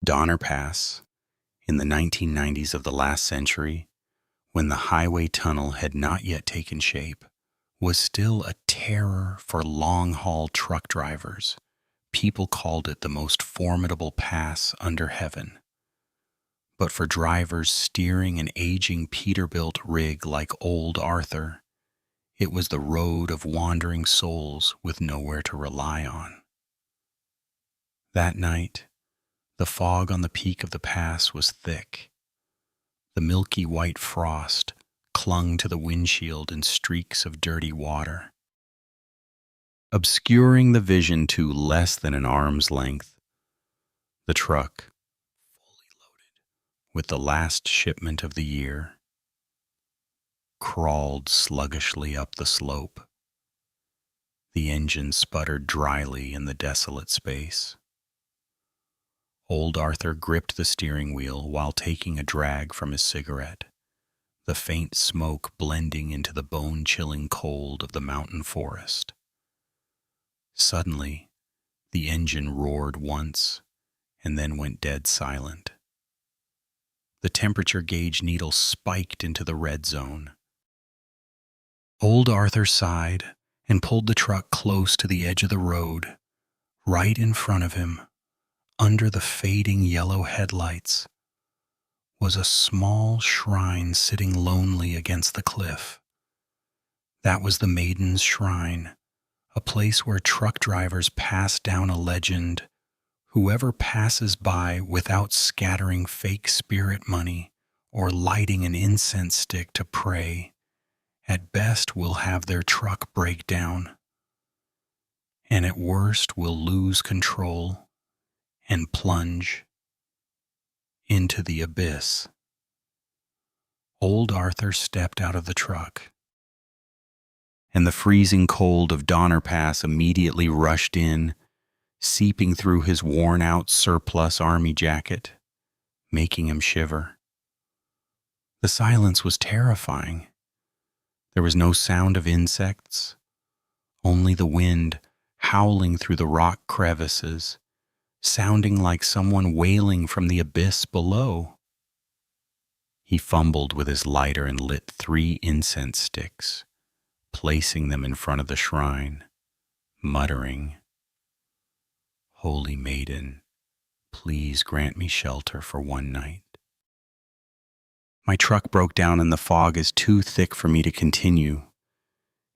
Donner Pass, in the 1990s of the last century, when the highway tunnel had not yet taken shape, was still a terror for long-haul truck drivers. People called it the most formidable pass under heaven. But for drivers steering an aging Peterbilt rig like Old Arthur, it was the road of wandering souls with nowhere to rely on. That night, the fog on the peak of the pass was thick. The milky white frost clung to the windshield in streaks of dirty water, obscuring the vision to less than an arm's length. The truck, fully loaded with the last shipment of the year, crawled sluggishly up the slope. The engine sputtered dryly in the desolate space. Old Arthur gripped the steering wheel while taking a drag from his cigarette, the faint smoke blending into the bone-chilling cold of the mountain forest. Suddenly, the engine roared once and then went dead silent. The temperature gauge needle spiked into the red zone. Old Arthur sighed and pulled the truck close to the edge of the road. Right in front of him, under the fading yellow headlights, was a small shrine sitting lonely against the cliff. That was the Maiden's Shrine, a place where truck drivers pass down a legend. Whoever passes by without scattering fake spirit money or lighting an incense stick to pray, at best will have their truck break down, and at worst will lose control and plunge into the abyss. Old Arthur stepped out of the truck, and the freezing cold of Donner Pass immediately rushed in, seeping through his worn-out surplus army jacket, making him shiver. The silence was terrifying. There was no sound of insects, only the wind howling through the rock crevices, sounding like someone wailing from the abyss below. He fumbled with his lighter and lit 3 incense sticks, placing them in front of the shrine, muttering, "Holy Maiden, please grant me shelter for one night. My truck broke down and the fog is too thick for me to continue.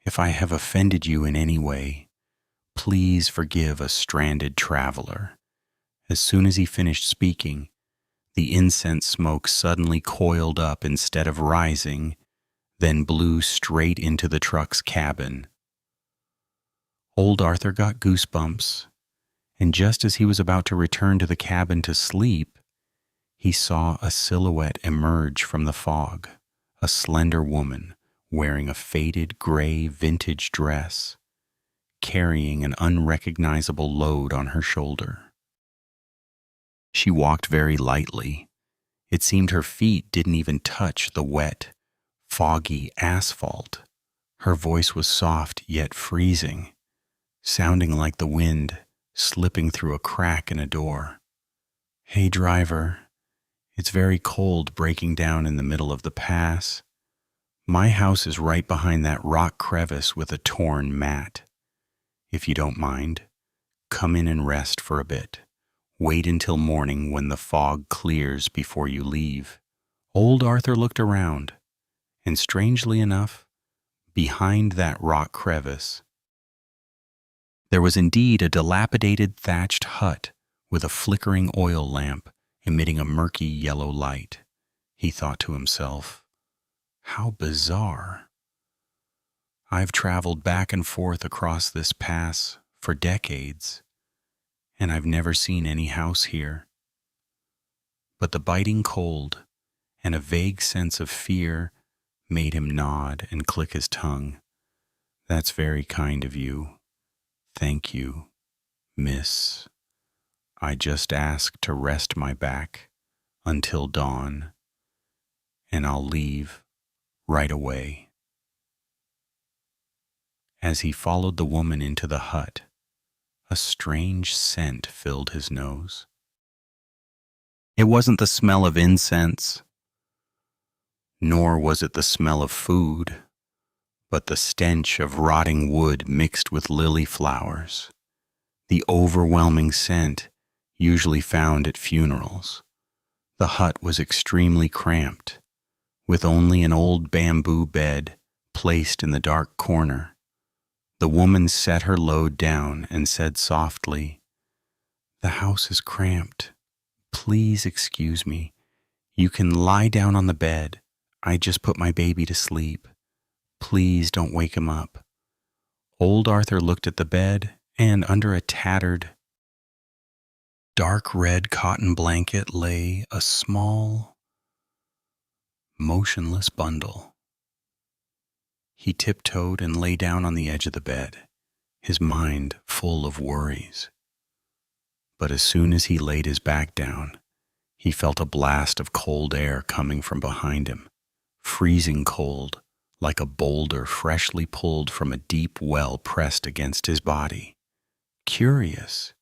If I have offended you in any way, please forgive a stranded traveler." As soon as he finished speaking, the incense smoke suddenly coiled up instead of rising, then blew straight into the truck's cabin. Old Arthur got goosebumps, and just as he was about to return to the cabin to sleep, he saw a silhouette emerge from the fog, a slender woman wearing a faded gray vintage dress, carrying an unrecognizable load on her shoulder. She walked very lightly. It seemed her feet didn't even touch the wet, foggy asphalt. Her voice was soft yet freezing, sounding like the wind slipping through a crack in a door. "Hey, driver, it's very cold breaking down in the middle of the pass. My house is right behind that rock crevice with a torn mat. If you don't mind, come in and rest for a bit. Wait until morning when the fog clears before you leave." Old Arthur looked around, and strangely enough, behind that rock crevice, there was indeed a dilapidated thatched hut with a flickering oil lamp emitting a murky yellow light. He thought to himself, "How bizarre. I've traveled back and forth across this pass for decades, and I've never seen any house here." But the biting cold and a vague sense of fear made him nod and click his tongue. "That's very kind of you. Thank you, miss. I just asked to rest my back until dawn, and I'll leave right away." As he followed the woman into the hut, a strange scent filled his nose. It wasn't the smell of incense, nor was it the smell of food, but the stench of rotting wood mixed with lily flowers, the overwhelming scent usually found at funerals. The hut was extremely cramped, with only an old bamboo bed placed in the dark corner. The woman set her load down and said softly, "The house is cramped. Please excuse me. You can lie down on the bed. I just put my baby to sleep. Please don't wake him up." Old Arthur looked at the bed, and under a tattered, dark red cotton blanket lay a small, motionless bundle. He tiptoed and lay down on the edge of the bed, his mind full of worries. But as soon as he laid his back down, he felt a blast of cold air coming from behind him, freezing cold, like a boulder freshly pulled from a deep well pressed against his body. Curious,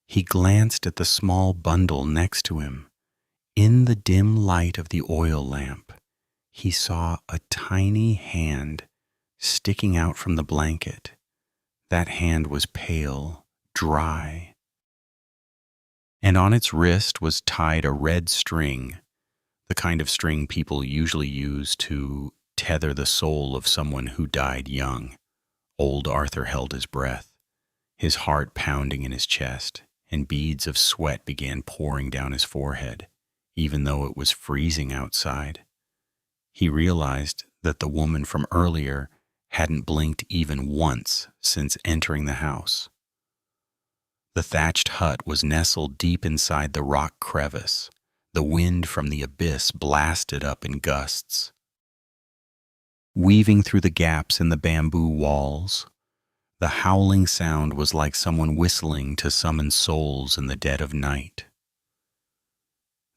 he glanced at the small bundle next to him. In the dim light of the oil lamp, he saw a tiny hand sticking out from the blanket. That hand was pale, dry, and on its wrist was tied a red string, the kind of string people usually use to tether the soul of someone who died young. Old Arthur held his breath, his heart pounding in his chest, and beads of sweat began pouring down his forehead, even though it was freezing outside. He realized that the woman from earlier hadn't blinked even once since entering the house. The thatched hut was nestled deep inside the rock crevice. The wind from the abyss blasted up in gusts, weaving through the gaps in the bamboo walls. The howling sound was like someone whistling to summon souls in the dead of night.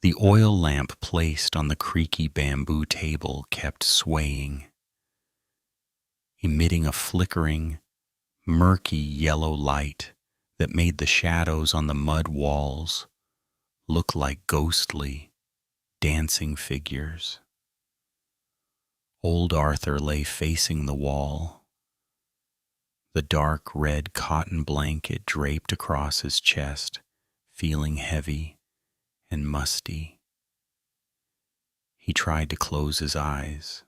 The oil lamp placed on the creaky bamboo table kept swaying, emitting a flickering, murky yellow light that made the shadows on the mud walls look like ghostly, dancing figures. Old Arthur lay facing the wall, the dark red cotton blanket draped across his chest, feeling heavy and musty. He tried to close his eyes,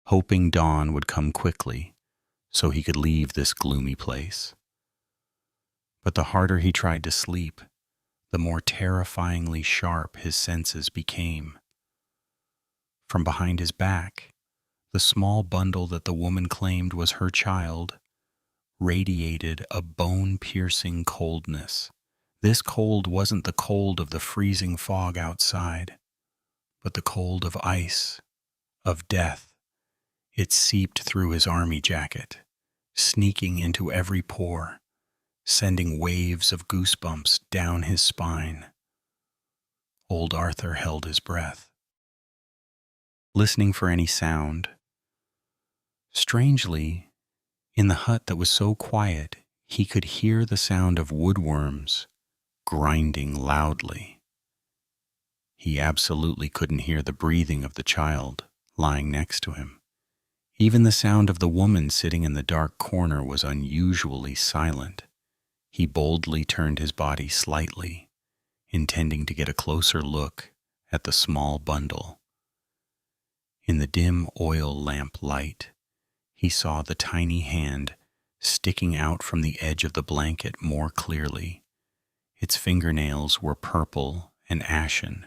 hoping dawn would come quickly so he could leave this gloomy place. But the harder he tried to sleep, the more terrifyingly sharp his senses became. From behind his back, the small bundle that the woman claimed was her child radiated a bone-piercing coldness. This cold wasn't the cold of the freezing fog outside, but the cold of ice, of death. It seeped through his army jacket, sneaking into every pore, sending waves of goosebumps down his spine. Old Arthur held his breath, listening for any sound. Strangely, in the hut that was so quiet, he could hear the sound of woodworms grinding loudly. He absolutely couldn't hear the breathing of the child lying next to him. Even the sound of the woman sitting in the dark corner was unusually silent. He boldly turned his body slightly, intending to get a closer look at the small bundle. In the dim oil lamp light, he saw the tiny hand sticking out from the edge of the blanket more clearly. Its fingernails were purple and ashen,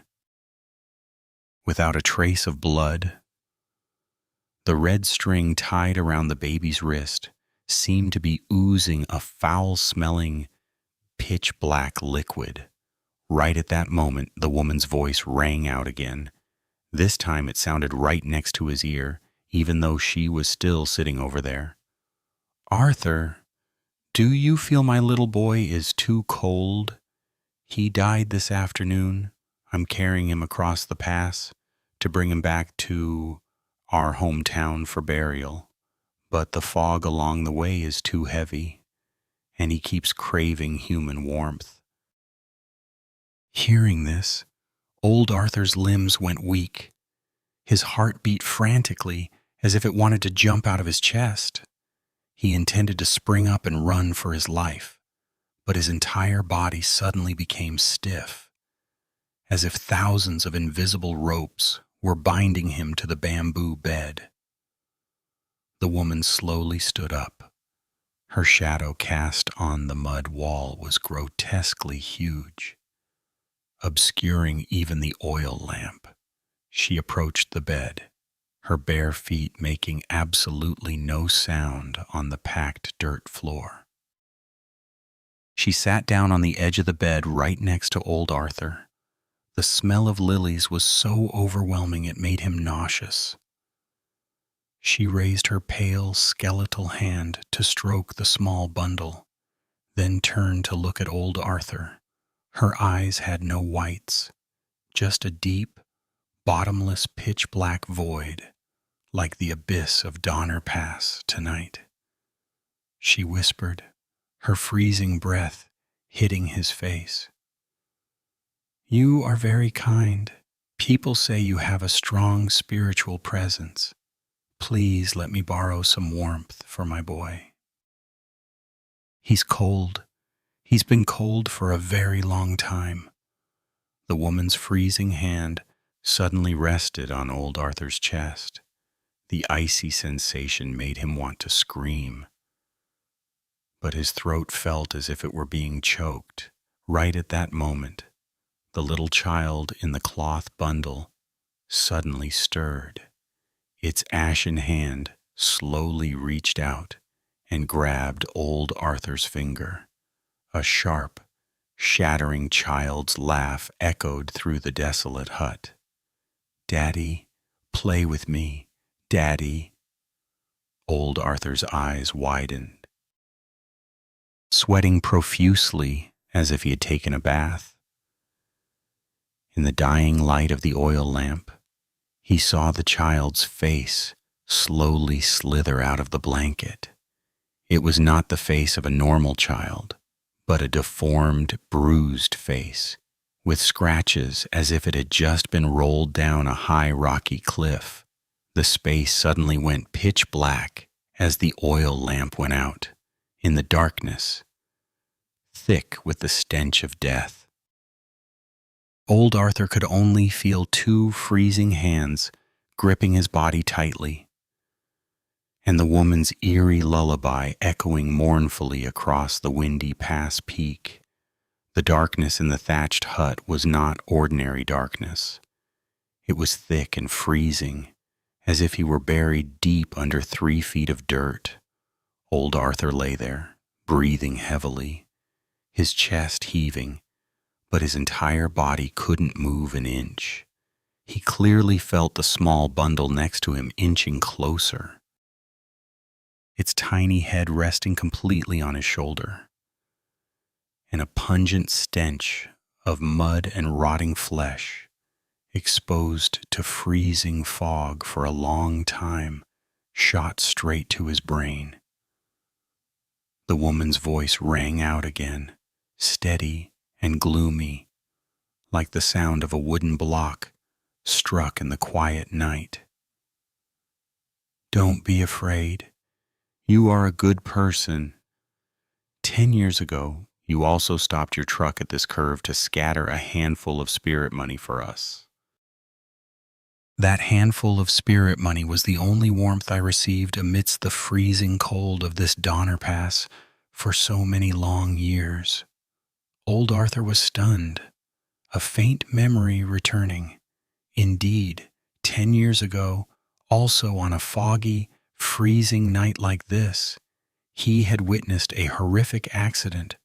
without a trace of blood. The red string tied around the baby's wrist seemed to be oozing a foul-smelling, pitch-black liquid. Right at that moment, the woman's voice rang out again. This time it sounded right next to his ear, even though she was still sitting over there. "Arthur, do you feel my little boy is too cold? He died this afternoon. I'm carrying him across the pass to bring him back to our hometown for burial. But the fog along the way is too heavy, and he keeps craving human warmth." Hearing this, old Arthur's limbs went weak. His heart beat frantically as if it wanted to jump out of his chest. He intended to spring up and run for his life, but his entire body suddenly became stiff, as if thousands of invisible ropes were binding him to the bamboo bed. The woman slowly stood up. Her shadow cast on the mud wall was grotesquely huge, obscuring even the oil lamp. She approached the bed, her bare feet making absolutely no sound on the packed dirt floor. She sat down on the edge of the bed right next to old Arthur. The smell of lilies was so overwhelming it made him nauseous. She raised her pale, skeletal hand to stroke the small bundle, then turned to look at old Arthur. Her eyes had no whites, just a deep, bottomless pitch-black void, like the abyss of Donner Pass tonight. She whispered, her freezing breath hitting his face. "You are very kind. People say you have a strong spiritual presence. Please let me borrow some warmth for my boy. He's cold. He's been cold for a very long time." The woman's freezing hand suddenly rested on old Arthur's chest. The icy sensation made him want to scream, but his throat felt as if it were being choked. Right at that moment, the little child in the cloth bundle suddenly stirred. Its ashen hand slowly reached out and grabbed old Arthur's finger. A sharp, shattering child's laugh echoed through the desolate hut. "Daddy, play with me, Daddy." Old Arthur's eyes widened, sweating profusely as if he had taken a bath. In the dying light of the oil lamp, he saw the child's face slowly slither out of the blanket. It was not the face of a normal child, but a deformed, bruised face, with scratches as if it had just been rolled down a high rocky cliff. The space suddenly went pitch black as the oil lamp went out. In the darkness, thick with the stench of death, old Arthur could only feel two freezing hands gripping his body tightly, and the woman's eerie lullaby echoing mournfully across the windy pass peak. The darkness in the thatched hut was not ordinary darkness. It was thick and freezing, as if he were buried deep under 3 feet of dirt. Old Arthur lay there, breathing heavily, his chest heaving, but his entire body couldn't move an inch. He clearly felt the small bundle next to him inching closer, its tiny head resting completely on his shoulder, and a pungent stench of mud and rotting flesh, exposed to freezing fog for a long time, shot straight to his brain. The woman's voice rang out again, steady and gloomy, like the sound of a wooden block struck in the quiet night. "Don't be afraid. You are a good person. 10 years ago, you also stopped your truck at this curve to scatter a handful of spirit money for us. That handful of spirit money was the only warmth I received amidst the freezing cold of this Donner Pass for so many long years." Old Arthur was stunned, a faint memory returning. Indeed, 10 years ago, also on a foggy, freezing night like this, he had witnessed a horrific accident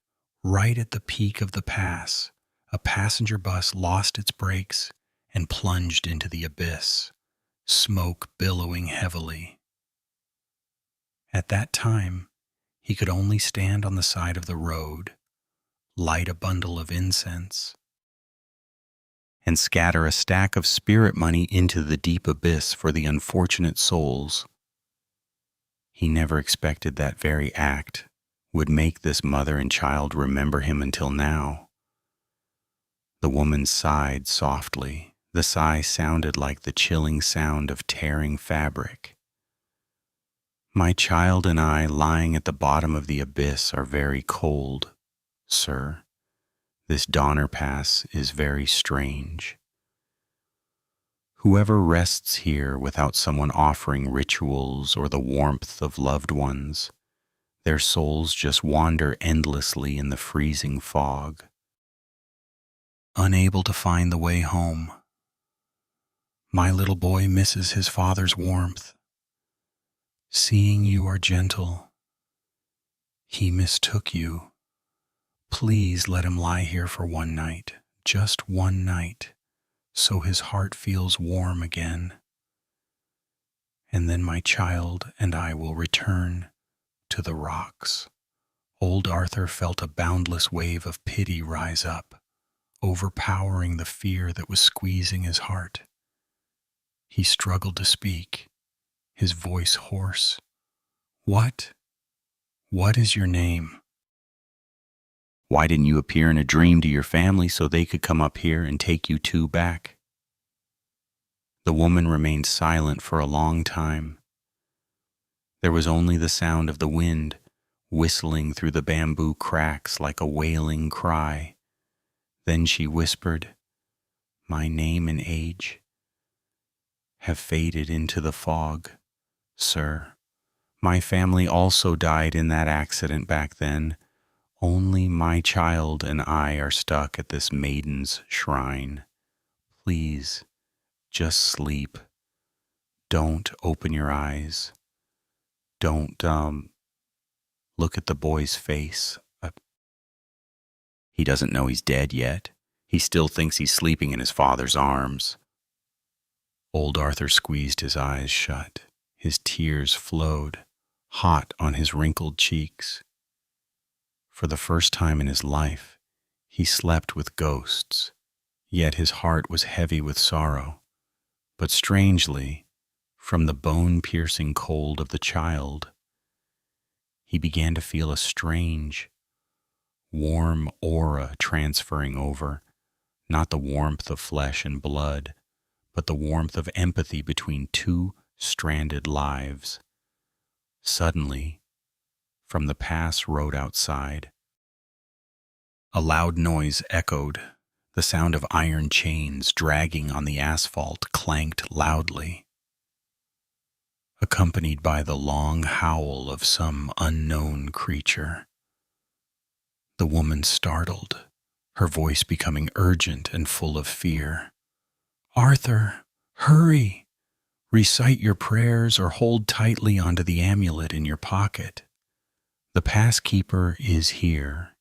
right at the peak of the pass. A passenger bus lost its brakes and plunged into the abyss, smoke billowing heavily. At that time, he could only stand on the side of the road, light a bundle of incense, and scatter a stack of spirit money into the deep abyss for the unfortunate souls. He never expected that very act would make this mother and child remember him until now. The woman sighed softly. The sigh sounded like the chilling sound of tearing fabric. My child and I, lying at the bottom of the abyss, are very cold, sir. This Donner Pass is very strange. Whoever rests here without someone offering rituals or the warmth of loved ones, their souls just wander endlessly in the freezing fog, unable to find the way home. My little boy misses his father's warmth. Seeing you are gentle, he mistook you. Please let him lie here for one night, just one night, so his heart feels warm again. And then my child and I will return to the rocks. Old Arthur felt a boundless wave of pity rise up, overpowering the fear that was squeezing his heart. He struggled to speak, his voice hoarse. What is your name? Why didn't you appear in a dream to your family so they could come up here and take you two back? The woman remained silent for a long time. There was only the sound of the wind whistling through the bamboo cracks like a wailing cry. Then she whispered, "My name and age have faded into the fog, sir. My family also died in that accident back then. Only my child and I are stuck at this maiden's shrine. Please, just sleep. Don't open your eyes. Don't, look at the boy's face. He doesn't know he's dead yet. He still thinks he's sleeping in his father's arms." Old Arthur squeezed his eyes shut. His tears flowed, hot on his wrinkled cheeks. For the first time in his life, he slept with ghosts, yet his heart was heavy with sorrow. But strangely, from the bone-piercing cold of the child, he began to feel a strange, warm aura transferring over, not the warmth of flesh and blood, but the warmth of empathy between two stranded lives. Suddenly, from the pass road outside, a loud noise echoed. The sound of iron chains dragging on the asphalt clanked loudly, accompanied by the long howl of some unknown creature. The woman startled, her voice becoming urgent and full of fear. "Arthur, hurry! Recite your prayers or hold tightly onto the amulet in your pocket. The passkeeper is here.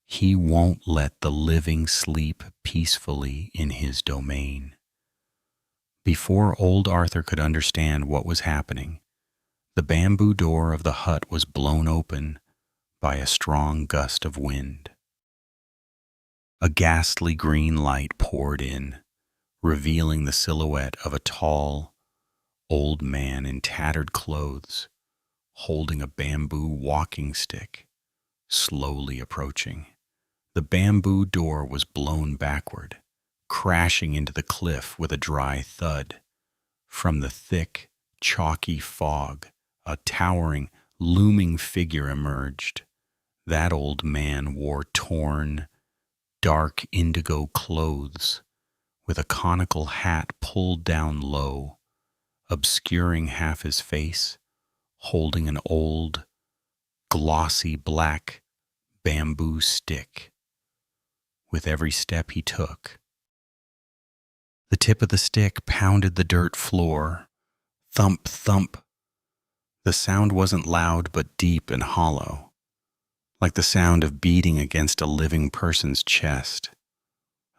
He won't let the living sleep peacefully in his domain." Before old Arthur could understand what was happening, the bamboo door of the hut was blown open by a strong gust of wind. A ghastly green light poured in, revealing the silhouette of a tall, old man in tattered clothes, holding a bamboo walking stick, slowly approaching. The bamboo door was blown backward, crashing into the cliff with a dry thud. From the thick, chalky fog, a towering, looming figure emerged. That old man wore torn, dark indigo clothes, with a conical hat pulled down low, obscuring half his face, holding an old, glossy black bamboo stick. With every step he took, the tip of the stick pounded the dirt floor. Thump, thump. The sound wasn't loud but deep and hollow, like the sound of beating against a living person's chest.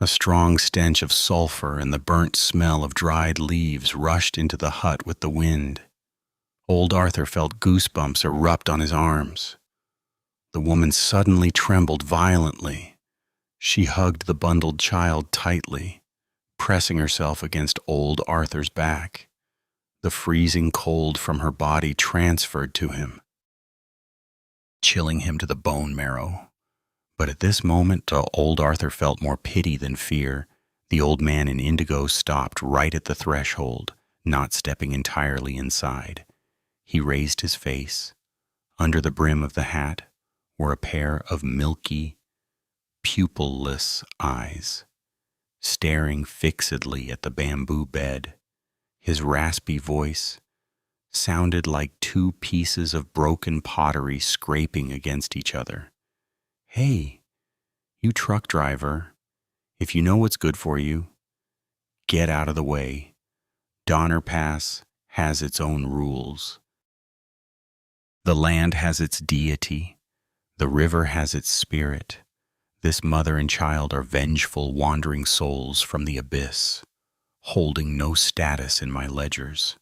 A strong stench of sulfur and the burnt smell of dried leaves rushed into the hut with the wind. Old Arthur felt goosebumps erupt on his arms. The woman suddenly trembled violently. She hugged the bundled child tightly, pressing herself against old Arthur's back. The freezing cold from her body transferred to him, chilling him to the bone marrow. But at this moment, old Arthur felt more pity than fear. The old man in indigo stopped right at the threshold, not stepping entirely inside. He raised his face. Under the brim of the hat were a pair of milky, pupilless eyes, staring fixedly at the bamboo bed. His raspy voice sounded like two pieces of broken pottery scraping against each other. "Hey, you truck driver, if you know what's good for you, get out of the way. Donner Pass has its own rules. The land has its deity. The river has its spirit. This mother and child are vengeful, wandering souls from the abyss, holding no status in my ledgers.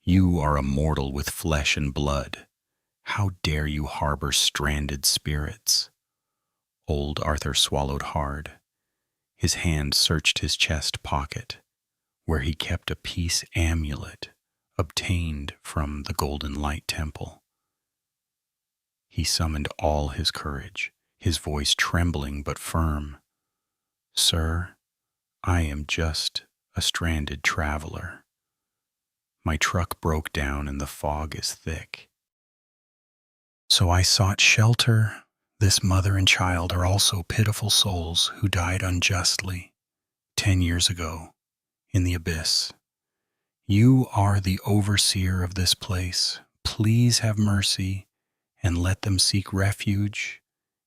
You are a mortal with flesh and blood. How dare you harbor stranded spirits?" Old Arthur swallowed hard. His hand searched his chest pocket, where he kept a peace amulet obtained from the Golden Light Temple. He summoned all his courage, his voice trembling but firm. "Sir, I am just a stranded traveler. My truck broke down and the fog is thick. So I sought shelter. This mother and child are also pitiful souls who died unjustly 10 years ago in the abyss. You are the overseer of this place. Please have mercy and let them seek refuge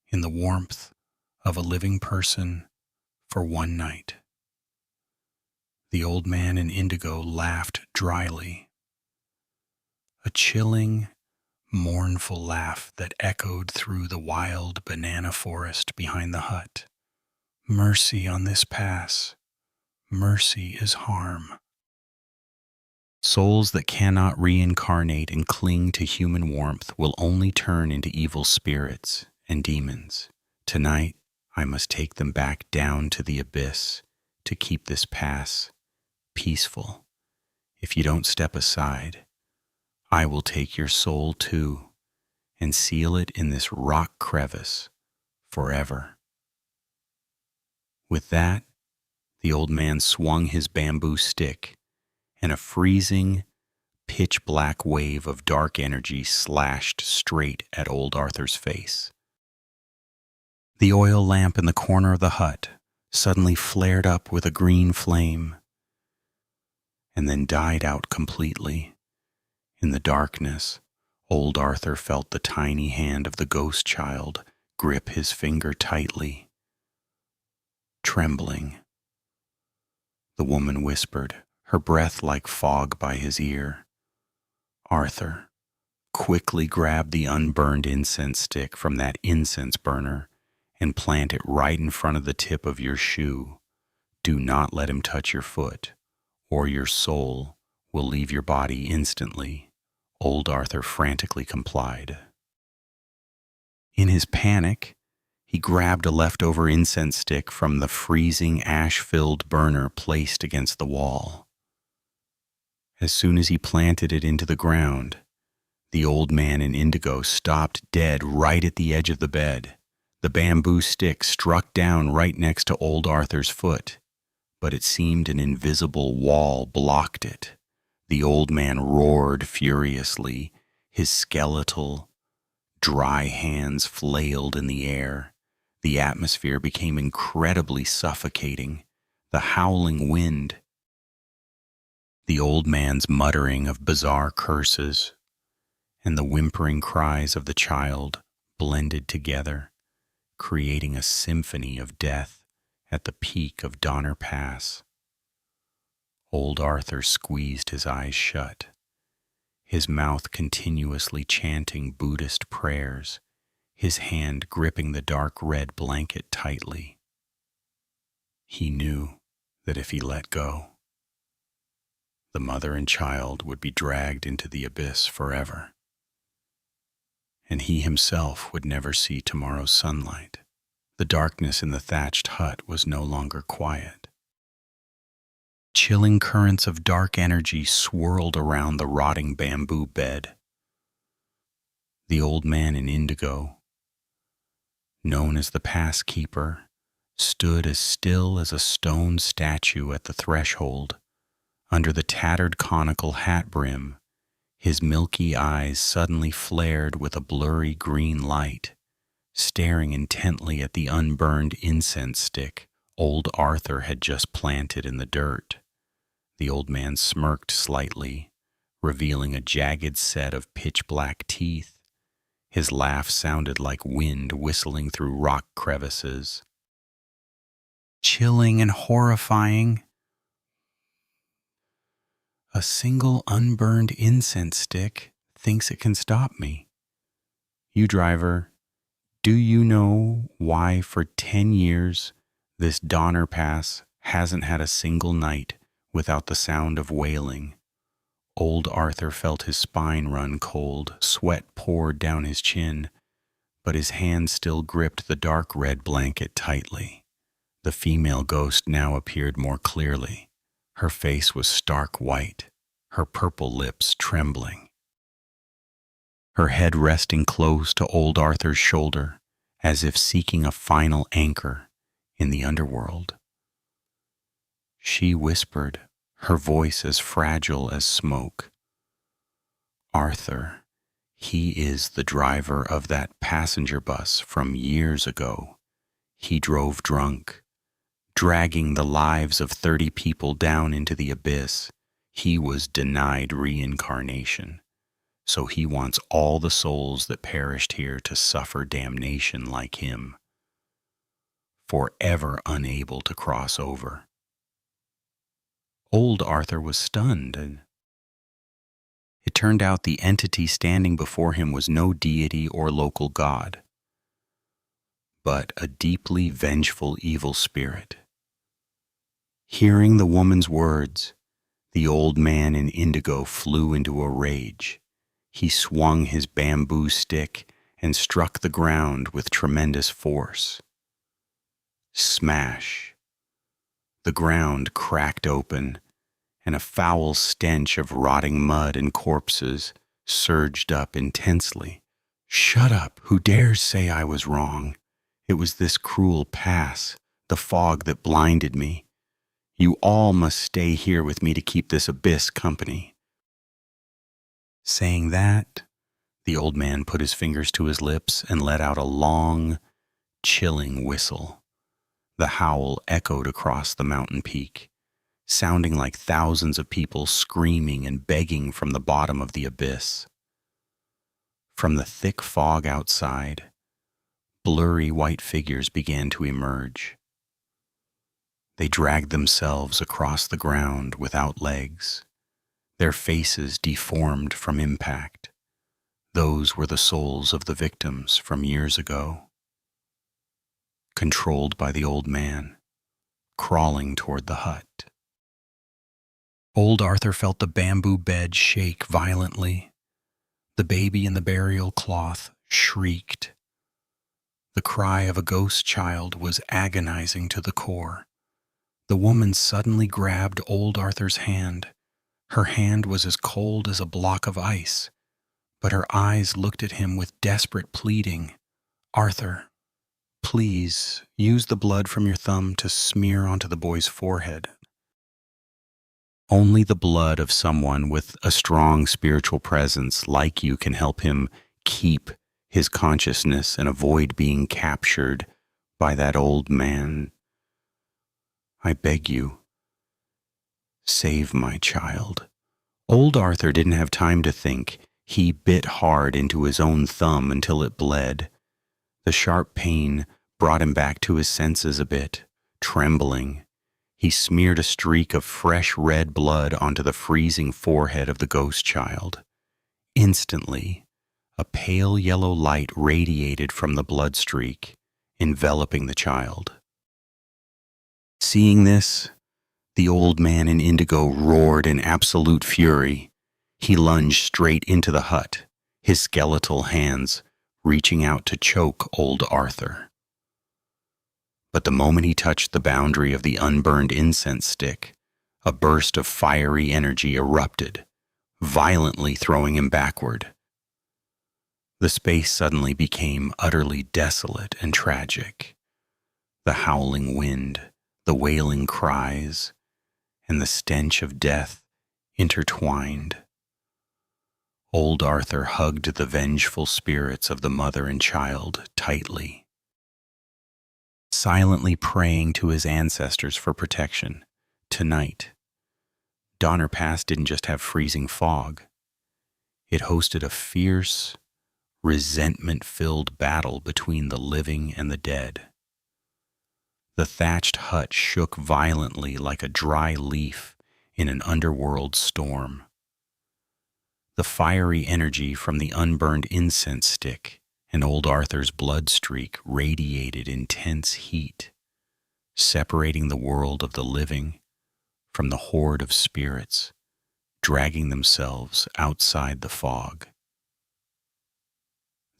in the warmth of a living person for one night." The old man in indigo laughed dryly, a chilling, mournful laugh that echoed through the wild banana forest behind the hut. "Mercy on this pass. Mercy is harm." Souls that cannot reincarnate and cling to human warmth will only turn into evil spirits and demons. Tonight, I must take them back down to the abyss to keep this pass peaceful. If you don't step aside, I will take your soul too and seal it in this rock crevice forever. With that, the old man swung his bamboo stick, and a freezing, pitch-black wave of dark energy slashed straight at old Arthur's face. The oil lamp in the corner of the hut suddenly flared up with a green flame, and then died out completely. In the darkness, old Arthur felt the tiny hand of the ghost child grip his finger tightly. Trembling, the woman whispered, her breath like fog by his ear, "Arthur, quickly grab the unburned incense stick from that incense burner and plant it right in front of the tip of your shoe. Do not let him touch your foot, or your soul will leave your body instantly." Old Arthur frantically complied. In his panic, he grabbed a leftover incense stick from the freezing, ash-filled burner placed against the wall. As soon as he planted it into the ground, the old man in indigo stopped dead right at the edge of the bed. The bamboo stick struck down right next to old Arthur's foot, but it seemed an invisible wall blocked it. The old man roared furiously. His skeletal, dry hands flailed in the air. The atmosphere became incredibly suffocating. The howling wind, the old man's muttering of bizarre curses, and the whimpering cries of the child blended together, creating a symphony of death at the peak of Donner Pass. Old Arthur squeezed his eyes shut, his mouth continuously chanting Buddhist prayers, his hand gripping the dark red blanket tightly. He knew that if he let go, the mother and child would be dragged into the abyss forever, and he himself would never see tomorrow's sunlight. The darkness in the thatched hut was no longer quiet. Chilling currents of dark energy swirled around the rotting bamboo bed. The old man in indigo known as the Pass Keeper, stood as still as a stone statue at the threshold. Under the tattered conical hat brim, his milky eyes suddenly flared with a blurry green light, staring intently at the unburned incense stick old Arthur had just planted in the dirt. The old man smirked slightly, revealing a jagged set of pitch-black teeth. His laugh sounded like wind whistling through rock crevices. Chilling and horrifying. A single unburned incense stick thinks it can stop me. You driver, do you know why for 10 years this Donner Pass hasn't had a single night without the sound of wailing? Old Arthur felt his spine run cold, sweat poured down his chin, but his hand still gripped the dark red blanket tightly. The female ghost now appeared more clearly. Her face was stark white, her purple lips trembling. Her head resting close to old Arthur's shoulder, as if seeking a final anchor in the underworld. She whispered, her voice as fragile as smoke. Arthur, he is the driver of that passenger bus from years ago. He drove drunk, dragging the lives of 30 people down into the abyss. He was denied reincarnation, so he wants all the souls that perished here to suffer damnation like him, forever unable to cross over. Old Arthur was stunned, and it turned out the entity standing before him was no deity or local god, but a deeply vengeful evil spirit. Hearing the woman's words, the old man in indigo flew into a rage. He swung his bamboo stick and struck the ground with tremendous force. Smash! The ground cracked open, and a foul stench of rotting mud and corpses surged up intensely. Shut up! Who dares say I was wrong? It was this cruel pass, the fog that blinded me. You all must stay here with me to keep this abyss company. Saying that, the old man put his fingers to his lips and let out a long, chilling whistle. The howl echoed across the mountain peak, sounding like thousands of people screaming and begging from the bottom of the abyss. From the thick fog outside, blurry white figures began to emerge. They dragged themselves across the ground without legs, their faces deformed from impact. Those were the souls of the victims from years ago, controlled by the old man, crawling toward the hut. Old Arthur felt the bamboo bed shake violently. The baby in the burial cloth shrieked. The cry of a ghost child was agonizing to the core. The woman suddenly grabbed old Arthur's hand. Her hand was as cold as a block of ice, but her eyes looked at him with desperate pleading. Arthur, please use the blood from your thumb to smear onto the boy's forehead. Only the blood of someone with a strong spiritual presence like you can help him keep his consciousness and avoid being captured by that old man. I beg you, save my child. Old Arthur didn't have time to think. He bit hard into his own thumb until it bled. The sharp pain brought him back to his senses a bit. Trembling, he smeared a streak of fresh red blood onto the freezing forehead of the ghost child. Instantly, a pale yellow light radiated from the blood streak, enveloping the child. Seeing this, the old man in indigo roared in absolute fury. He lunged straight into the hut, his skeletal hands reaching out to choke old Arthur. But the moment he touched the boundary of the unburned incense stick, a burst of fiery energy erupted, violently throwing him backward. The space suddenly became utterly desolate and tragic. The howling wind, the wailing cries, and the stench of death intertwined. Old Arthur hugged the vengeful spirits of the mother and child tightly, silently praying to his ancestors for protection. Tonight, Donner Pass didn't just have freezing fog. It hosted a fierce, resentment-filled battle between the living and the dead. The thatched hut shook violently like a dry leaf in an underworld storm. The fiery energy from the unburned incense stick and old Arthur's blood streak radiated intense heat, separating the world of the living from the horde of spirits dragging themselves outside the fog.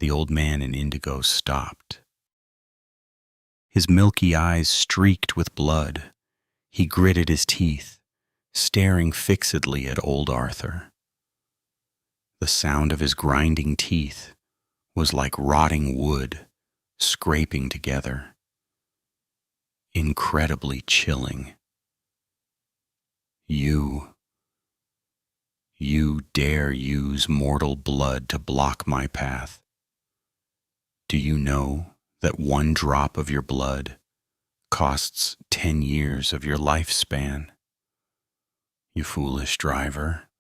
The old man in indigo stopped. His milky eyes streaked with blood. He gritted his teeth, staring fixedly at old Arthur. The sound of his grinding teeth was like rotting wood scraping together. Incredibly chilling. You dare use mortal blood to block my path. Do you know that one drop of your blood costs 10 years of your lifespan? You foolish driver.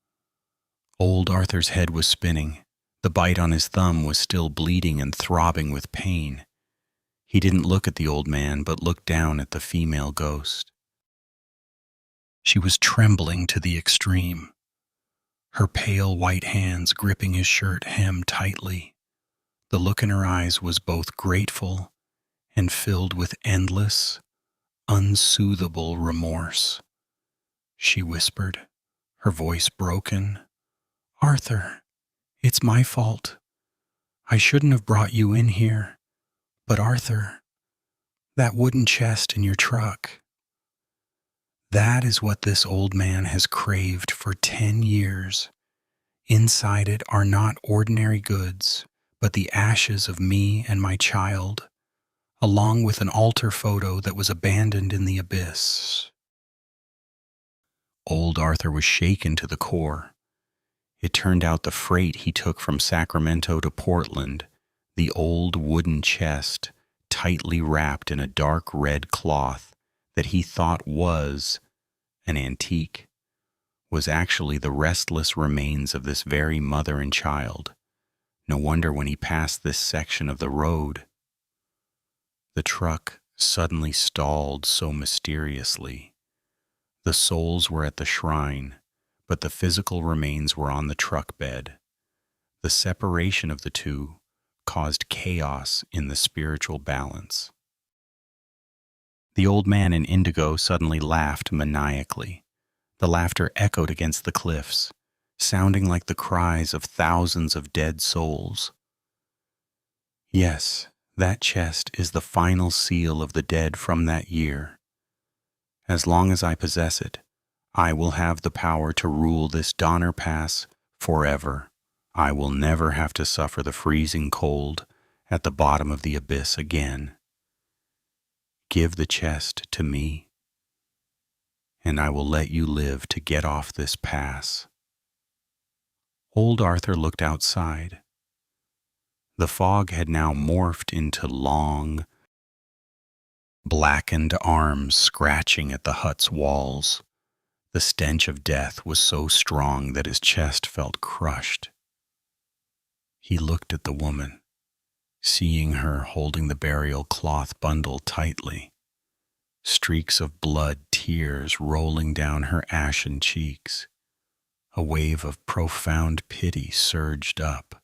Old Arthur's head was spinning. The bite on his thumb was still bleeding and throbbing with pain. He didn't look at the old man, but looked down at the female ghost. She was trembling to the extreme, her pale white hands gripping his shirt hem tightly. The look in her eyes was both grateful and filled with endless, unsoothable remorse. She whispered, her voice broken, "Arthur, it's my fault. I shouldn't have brought you in here. But Arthur, that wooden chest in your truck, that is what this old man has craved for 10 years. Inside it are not ordinary goods, but the ashes of me and my child, along with an altar photo that was abandoned in the abyss." Old Arthur was shaken to the core. It turned out the freight he took from Sacramento to Portland, the old wooden chest, tightly wrapped in a dark red cloth that he thought was an antique, was actually the restless remains of this very mother and child. No wonder when he passed this section of the road, the truck suddenly stalled so mysteriously. The souls were at the shrine, but the physical remains were on the truck bed. The separation of the two caused chaos in the spiritual balance. The old man in indigo suddenly laughed maniacally. The laughter echoed against the cliffs, sounding like the cries of thousands of dead souls. Yes, that chest is the final seal of the dead from that year. As long as I possess it, I will have the power to rule this Donner Pass forever. I will never have to suffer the freezing cold at the bottom of the abyss again. Give the chest to me, and I will let you live to get off this pass. Old Arthur looked outside. The fog had now morphed into long, blackened arms scratching at the hut's walls. The stench of death was so strong that his chest felt crushed. He looked at the woman, seeing her holding the burial cloth bundle tightly, streaks of blood tears rolling down her ashen cheeks. A wave of profound pity surged up,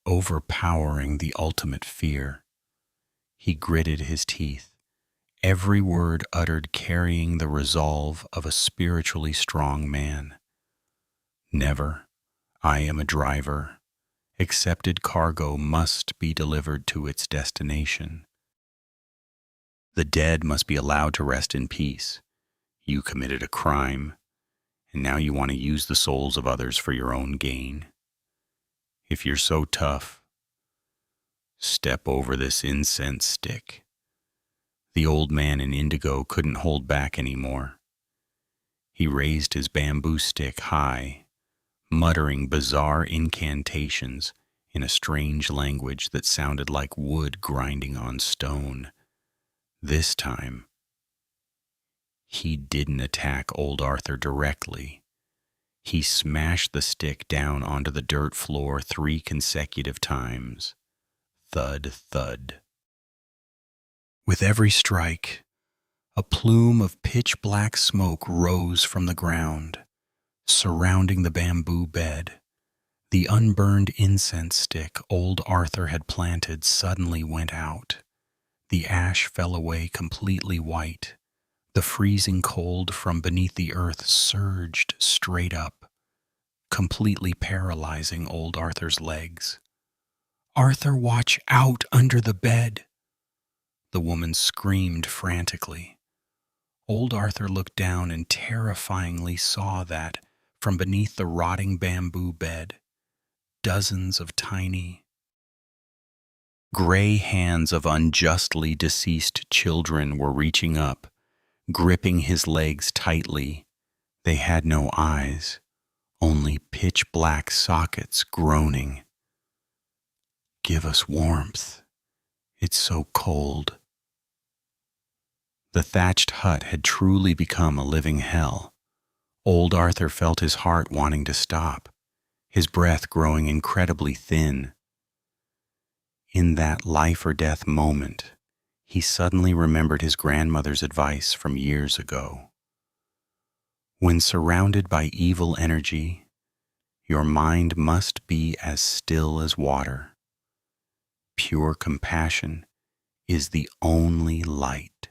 overpowering the ultimate fear. He gritted his teeth, every word uttered carrying the resolve of a spiritually strong man. Never. I am a driver. Accepted cargo must be delivered to its destination. The dead must be allowed to rest in peace. You committed a crime, and now you want to use the souls of others for your own gain. If you're so tough, step over this incense stick." The old man in indigo couldn't hold back anymore. He raised his bamboo stick high, muttering bizarre incantations in a strange language that sounded like wood grinding on stone. This time, he didn't attack old Arthur directly. He smashed the stick down onto the dirt floor 3 consecutive times. Thud, thud. With every strike, a plume of pitch-black smoke rose from the ground, surrounding the bamboo bed. The unburned incense stick old Arthur had planted suddenly went out. The ash fell away completely white. The freezing cold from beneath the earth surged straight up, completely paralyzing old Arthur's legs. "Arthur, watch out under the bed!" The woman screamed frantically. Old Arthur looked down and terrifyingly saw that, from beneath the rotting bamboo bed, dozens of tiny, gray hands of unjustly deceased children were reaching up, gripping his legs tightly. They had no eyes, only pitch-black sockets groaning. "Give us warmth. It's so cold." The thatched hut had truly become a living hell. Old Arthur felt his heart wanting to stop, his breath growing incredibly thin. In that life-or-death moment, he suddenly remembered his grandmother's advice from years ago. When surrounded by evil energy, your mind must be as still as water. Pure compassion is the only light.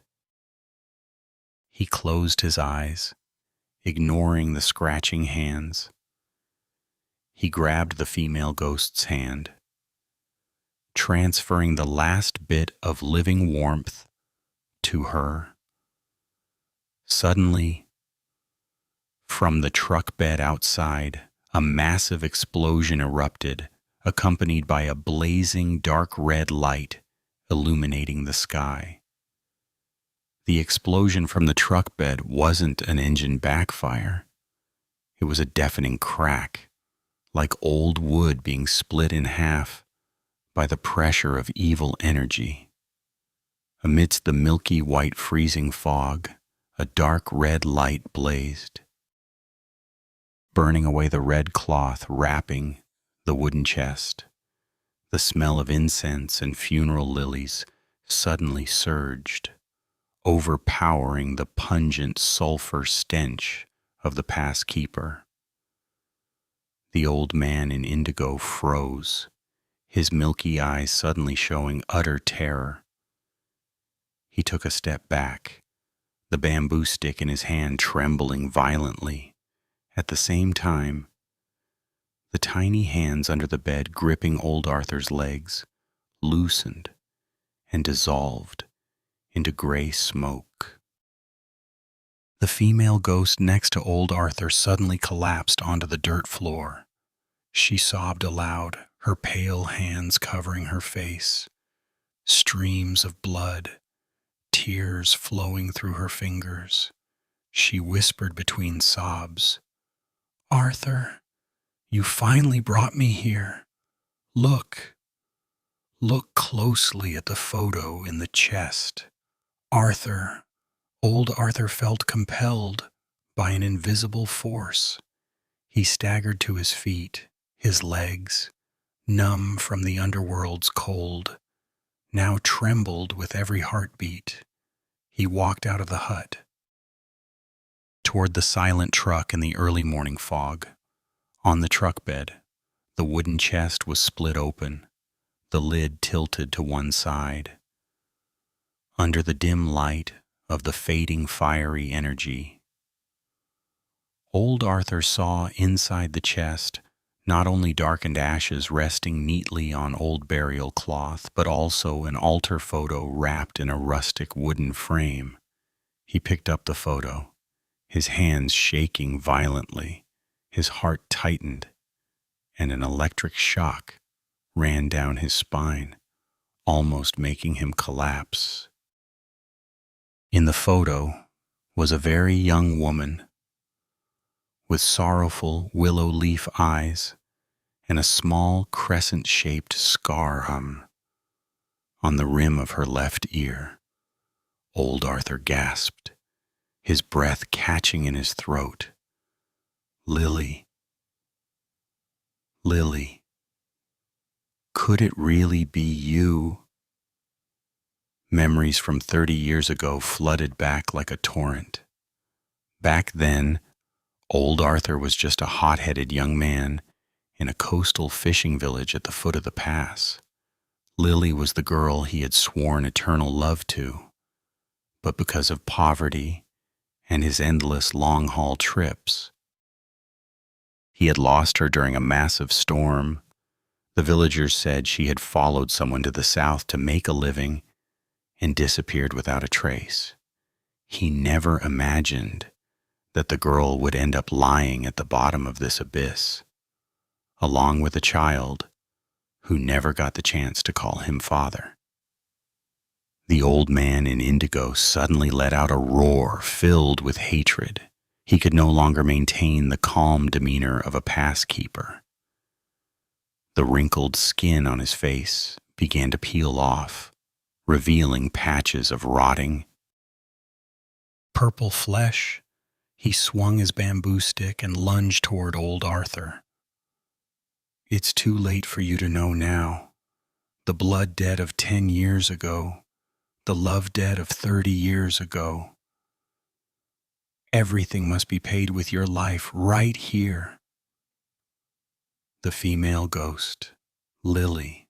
He closed his eyes, ignoring the scratching hands. He grabbed the female ghost's hand, transferring the last bit of living warmth to her. Suddenly, from the truck bed outside, a massive explosion erupted, accompanied by a blazing dark red light illuminating the sky. The explosion from the truck bed wasn't an engine backfire. It was a deafening crack, like old wood being split in half by the pressure of evil energy. Amidst the milky white freezing fog, a dark red light blazed, burning away the red cloth wrapping the wooden chest. The smell of incense and funeral lilies suddenly surged, overpowering the pungent sulfur stench of the past keeper. The old man in indigo froze, his milky eyes suddenly showing utter terror. He took a step back, the bamboo stick in his hand trembling violently. At the same time, the tiny hands under the bed gripping old Arthur's legs loosened and dissolved into gray smoke. The female ghost next to old Arthur suddenly collapsed onto the dirt floor. She sobbed aloud, her pale hands covering her face. Streams of blood, tears flowing through her fingers. She whispered between sobs, "Arthur, you finally brought me here. Look closely at the photo in the chest." Arthur, old Arthur felt compelled by an invisible force. He staggered to his feet, his legs, numb from the underworld's cold, now trembled with every heartbeat. He walked out of the hut, toward the silent truck in the early morning fog. On the truck bed, the wooden chest was split open, the lid tilted to one side. Under the dim light of the fading fiery energy, old Arthur saw inside the chest not only darkened ashes resting neatly on old burial cloth, but also an altar photo wrapped in a rustic wooden frame. He picked up the photo, his hands shaking violently, his heart tightened, and an electric shock ran down his spine, almost making him collapse. In the photo was a very young woman with sorrowful willow leaf eyes and a small crescent-shaped scar on the rim of her left ear. Old Arthur gasped, his breath catching in his throat. Lily. Lily. Could it really be you? Memories from 30 years ago flooded back like a torrent. Back then, old Arthur was just a hot-headed young man in a coastal fishing village at the foot of the pass. Lily was the girl he had sworn eternal love to, but because of poverty and his endless long-haul trips, he had lost her during a massive storm. The villagers said she had followed someone to the south to make a living and disappeared without a trace. He never imagined that the girl would end up lying at the bottom of this abyss, along with a child who never got the chance to call him father. The old man in indigo suddenly let out a roar filled with hatred. He could no longer maintain the calm demeanor of a pass keeper. The wrinkled skin on his face began to peel off, revealing patches of rotting, purple flesh. He swung his bamboo stick and lunged toward old Arthur. It's too late for you to know now. The blood debt of 10 years ago, the love debt of 30 years ago. Everything must be paid with your life right here. The female ghost, Lily,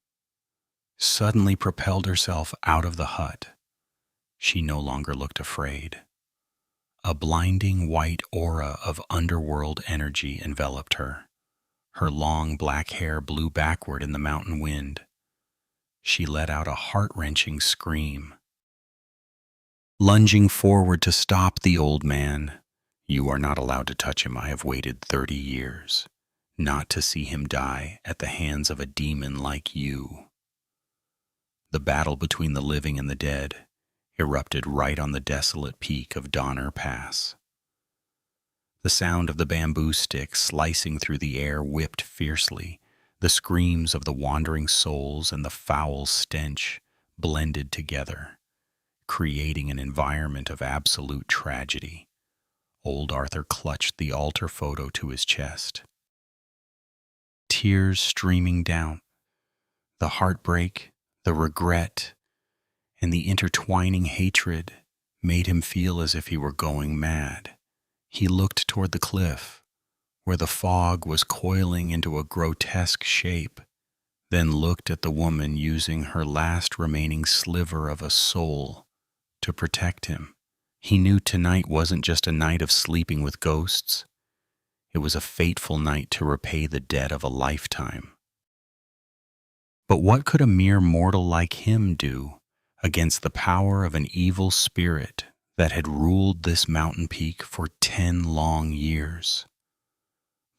suddenly propelled herself out of the hut. She no longer looked afraid. A blinding white aura of underworld energy enveloped her. Her long black hair blew backward in the mountain wind. She let out a heart-wrenching scream. Lunging forward to stop the old man, "You are not allowed to touch him. I have waited 30 years, not to see him die at the hands of a demon like you." The battle between the living and the dead erupted right on the desolate peak of Donner Pass. The sound of the bamboo stick slicing through the air whipped fiercely. The screams of the wandering souls and the foul stench blended together, creating an environment of absolute tragedy. Old Arthur clutched the altar photo to his chest, tears streaming down. The heartbreak, the regret, and the intertwining hatred made him feel as if he were going mad. He looked toward the cliff, where the fog was coiling into a grotesque shape, then looked at the woman using her last remaining sliver of a soul to protect him. He knew tonight wasn't just a night of sleeping with ghosts. It was a fateful night to repay the debt of a lifetime. But what could a mere mortal like him do against the power of an evil spirit that had ruled this mountain peak for 10 long years?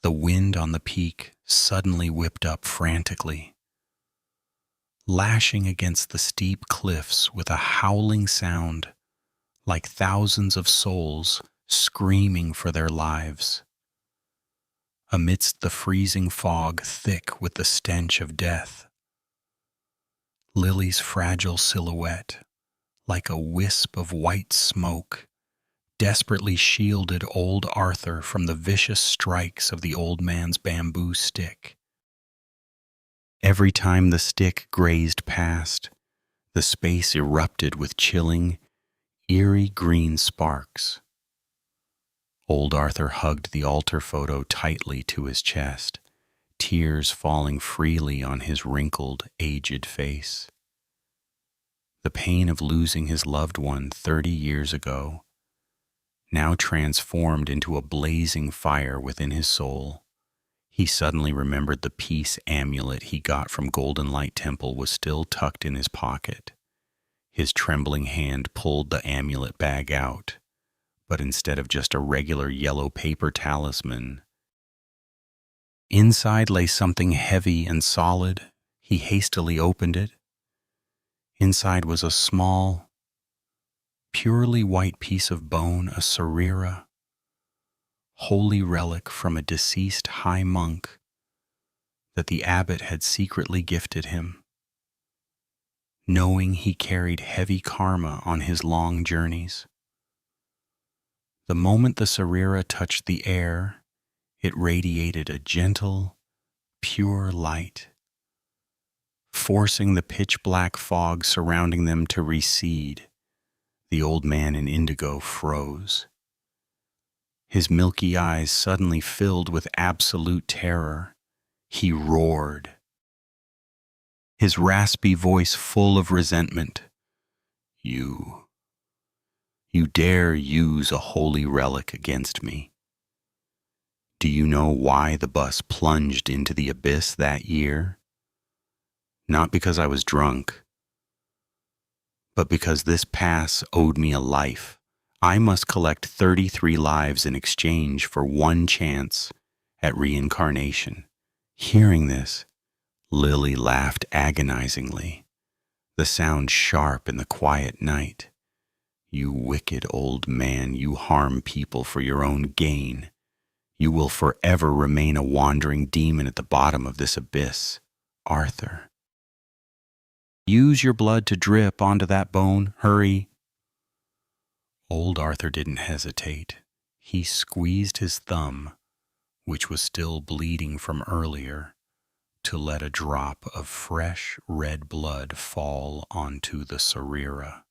The wind on the peak suddenly whipped up frantically, lashing against the steep cliffs with a howling sound, like thousands of souls screaming for their lives. Amidst the freezing fog thick with the stench of death, Lily's fragile silhouette, like a wisp of white smoke, desperately shielded old Arthur from the vicious strikes of the old man's bamboo stick. Every time the stick grazed past, the space erupted with chilling, eerie green sparks. Old Arthur hugged the altar photo tightly to his chest, tears falling freely on his wrinkled, aged face. The pain of losing his loved one 30 years ago, now transformed into a blazing fire within his soul. He suddenly remembered the peace amulet he got from Golden Light Temple was still tucked in his pocket. His trembling hand pulled the amulet bag out, but instead of just a regular yellow paper talisman, Inside lay something heavy and solid. He hastily opened it. Inside was a small, purely white piece of bone, a sarira, holy relic from a deceased high monk that the abbot had secretly gifted him, knowing he carried heavy karma on his long journeys. The moment the sarira touched the air, it radiated a gentle, pure light, forcing the pitch-black fog surrounding them to recede. The old man in indigo froze. His milky eyes suddenly filled with absolute terror. He roared, his raspy voice full of resentment. You dare use a holy relic against me? Do you know why the bus plunged into the abyss that year? Not because I was drunk, but because this pass owed me a life. I must collect 33 lives in exchange for one chance at reincarnation. Hearing this, Lily laughed agonizingly, the sound sharp in the quiet night. You wicked old man, you harm people for your own gain. You will forever remain a wandering demon at the bottom of this abyss, Arthur. Use your blood to drip onto that bone. Hurry. Old Arthur didn't hesitate. He squeezed his thumb, which was still bleeding from earlier, to let a drop of fresh red blood fall onto the sarira.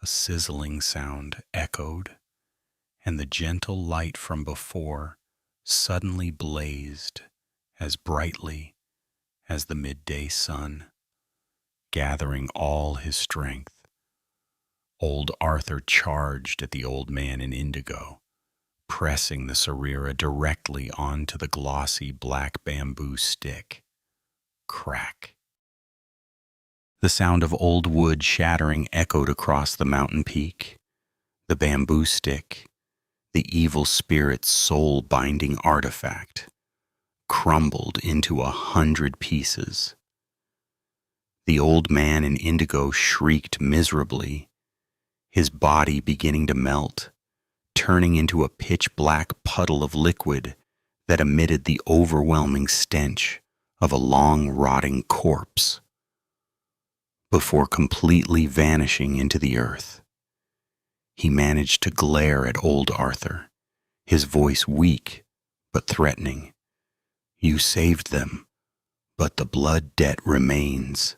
A sizzling sound echoed, and the gentle light from before suddenly blazed as brightly as the midday sun. Gathering all his strength, old Arthur charged at the old man in indigo, pressing the sarira directly onto the glossy black bamboo stick. Crack. The sound of old wood shattering echoed across the mountain peak. The bamboo stick, the evil spirit's soul-binding artifact, crumbled into 100 pieces. The old man in indigo shrieked miserably, his body beginning to melt, turning into a pitch-black puddle of liquid that emitted the overwhelming stench of a long-rotting corpse, before completely vanishing into the earth. He managed to glare at old Arthur, his voice weak but threatening. You saved them, but the blood debt remains.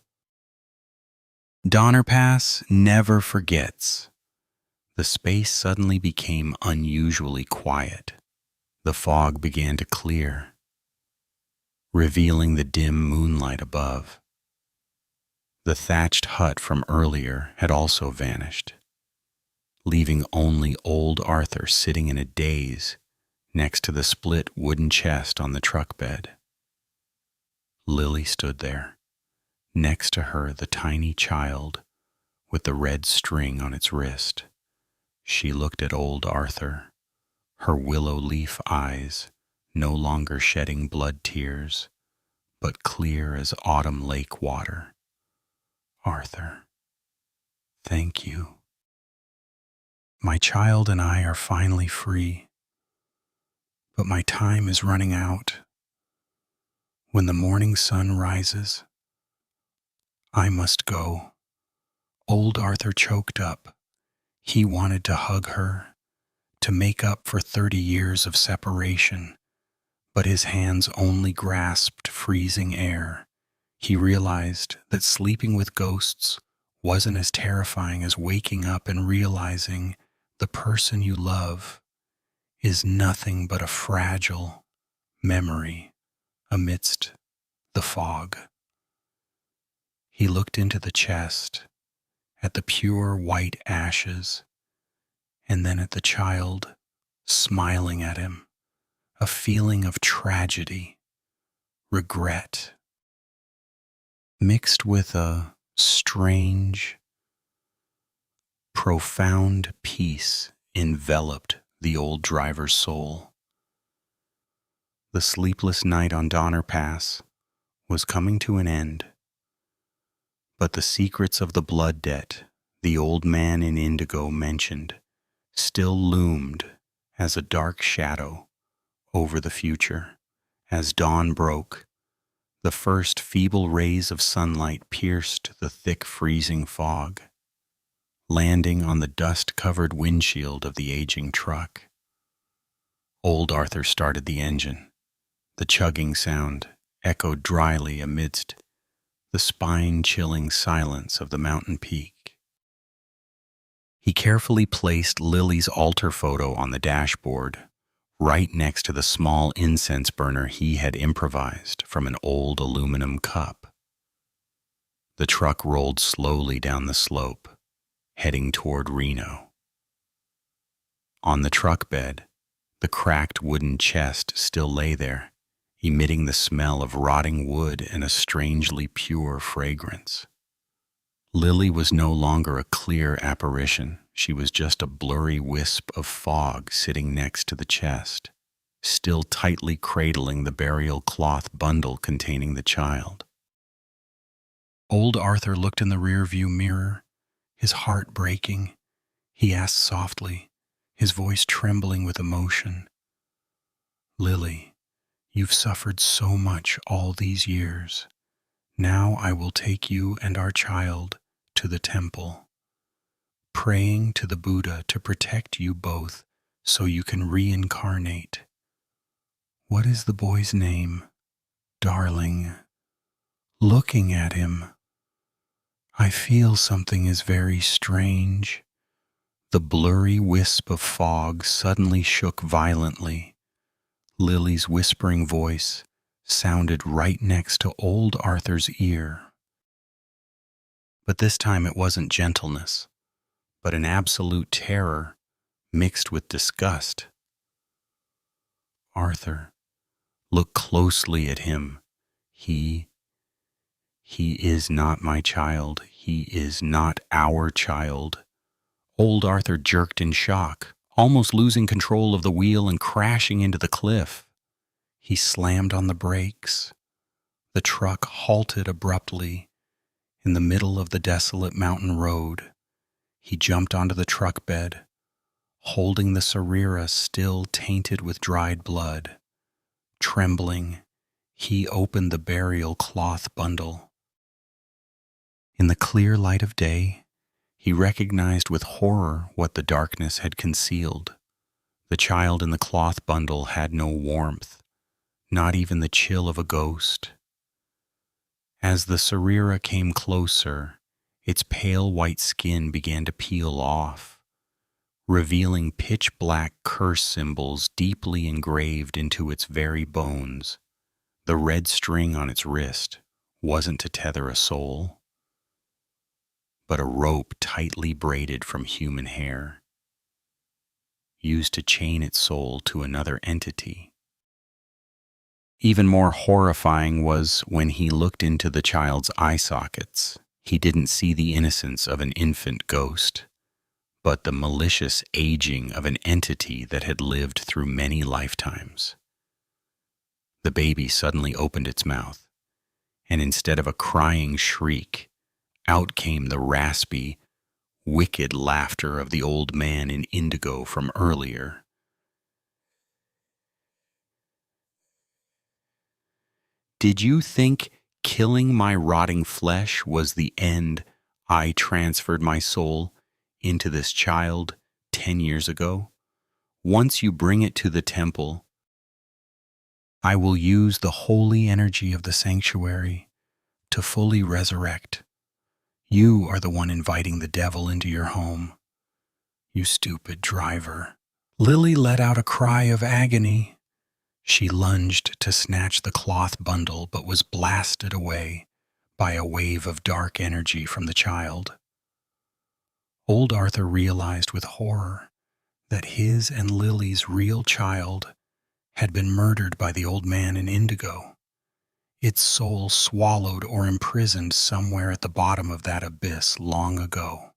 Donner Pass never forgets. The space suddenly became unusually quiet. The fog began to clear, revealing the dim moonlight above. The thatched hut from earlier had also vanished, leaving only old Arthur sitting in a daze next to the split wooden chest on the truck bed. Lily stood there, next to her the tiny child with the red string on its wrist. She looked at old Arthur, her willow leaf eyes no longer shedding blood tears, but clear as autumn lake water. Arthur, thank you. My child and I are finally free, but my time is running out. When the morning sun rises, I must go. Old Arthur choked up. He wanted to hug her, to make up for 30 years of separation, but his hands only grasped freezing air. He realized that sleeping with ghosts wasn't as terrifying as waking up and realizing the person you love is nothing but a fragile memory amidst the fog. He looked into the chest, at the pure white ashes, and then at the child smiling at him, a feeling of tragedy, regret, mixed with a strange, profound peace enveloped the old driver's soul. The sleepless night on Donner Pass was coming to an end, but the secrets of the blood debt the old man in indigo mentioned still loomed as a dark shadow over the future. As dawn broke, the first feeble rays of sunlight pierced the thick freezing fog, landing on the dust-covered windshield of the aging truck. Old Arthur started the engine. The chugging sound echoed dryly amidst the spine-chilling silence of the mountain peak. He carefully placed Lily's altar photo on the dashboard, right next to the small incense burner he had improvised from an old aluminum cup. The truck rolled slowly down the slope, heading toward Reno. On the truck bed, the cracked wooden chest still lay there, emitting the smell of rotting wood and a strangely pure fragrance. Lily was no longer a clear apparition. She was just a blurry wisp of fog sitting next to the chest, still tightly cradling the burial cloth bundle containing the child. Old Arthur looked in the rearview mirror, his heart breaking. He asked softly, his voice trembling with emotion, "Lily, you've suffered so much all these years. Now I will take you and our child to the temple, praying to the Buddha to protect you both so you can reincarnate. What is the boy's name? Darling." Looking at him, I feel something is very strange. The blurry wisp of fog suddenly shook violently. Lily's whispering voice sounded right next to old Arthur's ear. But this time it wasn't gentleness, but an absolute terror mixed with disgust. "Arthur, look closely at him. He is not my child. He is not our child." Old Arthur jerked in shock, almost losing control of the wheel and crashing into the cliff. He slammed on the brakes. The truck halted abruptly in the middle of the desolate mountain road. He jumped onto the truck bed, holding the Sarira still tainted with dried blood. Trembling, he opened the burial cloth bundle. In the clear light of day, he recognized with horror what the darkness had concealed. The child in the cloth bundle had no warmth, not even the chill of a ghost. As the Sarira came closer, its pale white skin began to peel off, revealing pitch-black curse symbols deeply engraved into its very bones. The red string on its wrist wasn't to tether a soul, but a rope tightly braided from human hair, used to chain its soul to another entity. Even more horrifying was when he looked into the child's eye sockets. He didn't see the innocence of an infant ghost, but the malicious aging of an entity that had lived through many lifetimes. The baby suddenly opened its mouth, and instead of a crying shriek, out came the raspy, wicked laughter of the old man in indigo from earlier. "Did you think killing my rotting flesh was the end? I transferred my soul into this child 10 years ago. Once you bring it to the temple, I will use the holy energy of the sanctuary to fully resurrect. You are the one inviting the devil into your home. You stupid driver." Lily let out a cry of agony. She lunged to snatch the cloth bundle, but was blasted away by a wave of dark energy from the child. Old Arthur realized with horror that his and Lily's real child had been murdered by the old man in indigo, its soul swallowed or imprisoned somewhere at the bottom of that abyss long ago.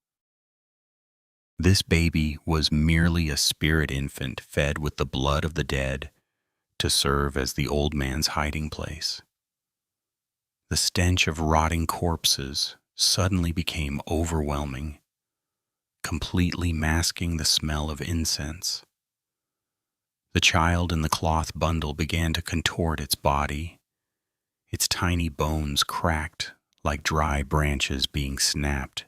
This baby was merely a spirit infant fed with the blood of the dead, to serve as the old man's hiding place. The stench of rotting corpses suddenly became overwhelming, completely masking the smell of incense. The child in the cloth bundle began to contort its body, its tiny bones cracked like dry branches being snapped.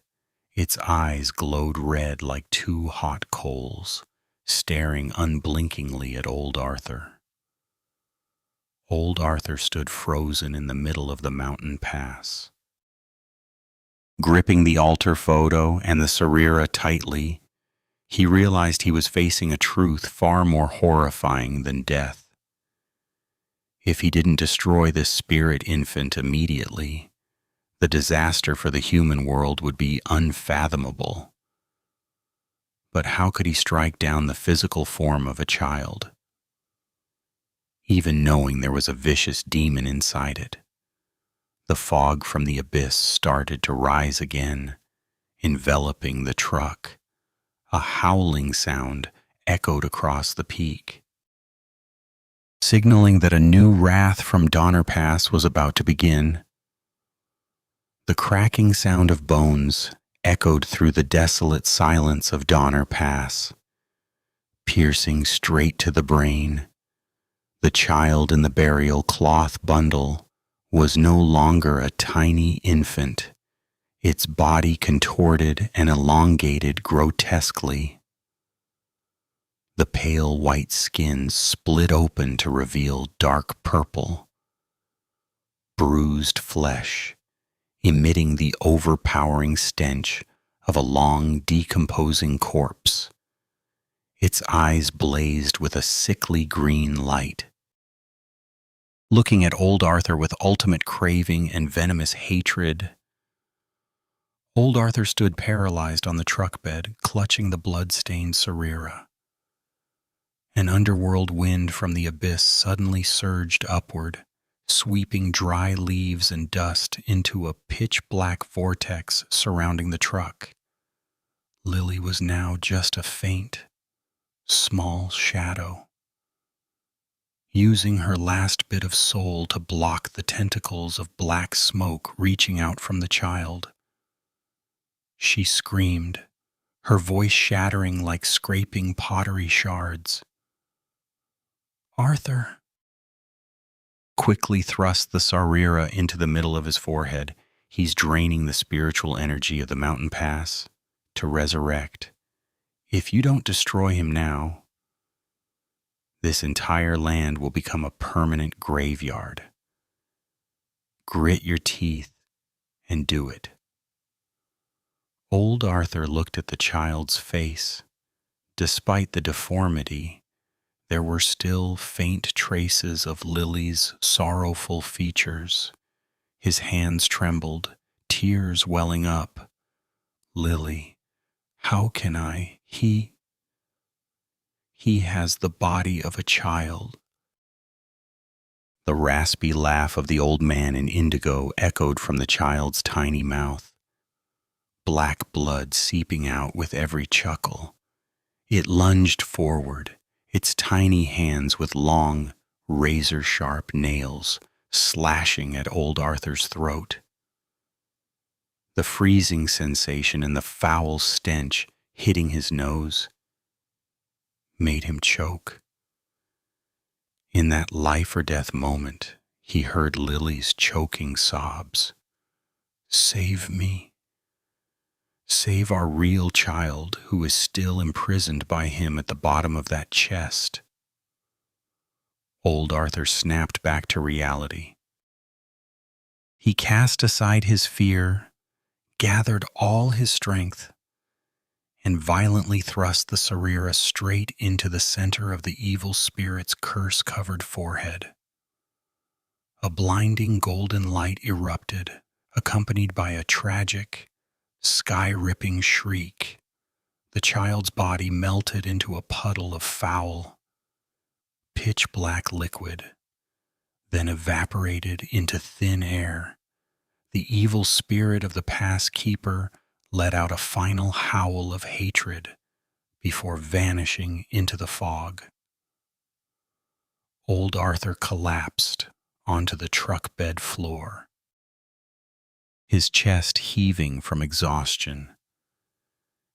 Its eyes glowed red like two hot coals, staring unblinkingly at old Arthur. Old Arthur stood frozen in the middle of the mountain pass. Gripping the altar photo and the Sarira tightly, he realized he was facing a truth far more horrifying than death. If he didn't destroy this spirit infant immediately, the disaster for the human world would be unfathomable. But how could he strike down the physical form of a child, even knowing there was a vicious demon inside it? The fog from the abyss started to rise again, enveloping the truck. A howling sound echoed across the peak, signaling that a new wrath from Donner Pass was about to begin. The cracking sound of bones echoed through the desolate silence of Donner Pass, piercing straight to the brain. The child in the burial cloth bundle was no longer a tiny infant, its body contorted and elongated grotesquely. The pale white skin split open to reveal dark purple, bruised flesh, emitting the overpowering stench of a long decomposing corpse. Its eyes blazed with a sickly green light. Looking at old Arthur with ultimate craving and venomous hatred, old Arthur stood paralyzed on the truck bed, clutching the blood-stained Sarira. An underworld wind from the abyss suddenly surged upward, sweeping dry leaves and dust into a pitch-black vortex surrounding the truck. Lily was now just a faint, small shadow, using her last bit of soul to block the tentacles of black smoke reaching out from the child. She screamed, her voice shattering like scraping pottery shards. Arthur quickly thrust the Sarira into the middle of his forehead. He's draining the spiritual energy of the mountain pass to resurrect. If you don't destroy him now, this entire land will become a permanent graveyard. Grit your teeth and do it. Old Arthur looked at the child's face. Despite the deformity, there were still faint traces of Lily's sorrowful features. His hands trembled, tears welling up. Lily, how can I? He has the body of a child. The raspy laugh of the old man in indigo echoed from the child's tiny mouth, black blood seeping out with every chuckle. It lunged forward, its tiny hands with long, razor-sharp nails slashing at old Arthur's throat. The freezing sensation and the foul stench hitting his nose made him choke. In that life-or-death moment, he heard Lily's choking sobs. Save me. Save our real child who is still imprisoned by him at the bottom of that chest. Old Arthur snapped back to reality. He cast aside his fear, gathered all his strength, and violently thrust the Sarira straight into the center of the evil spirit's curse-covered forehead. A blinding golden light erupted, accompanied by a tragic, sky-ripping shriek. The child's body melted into a puddle of foul, pitch-black liquid, then evaporated into thin air. The evil spirit of the past keeper let out a final howl of hatred before vanishing into the fog. Old Arthur collapsed onto the truck bed floor, his chest heaving from exhaustion.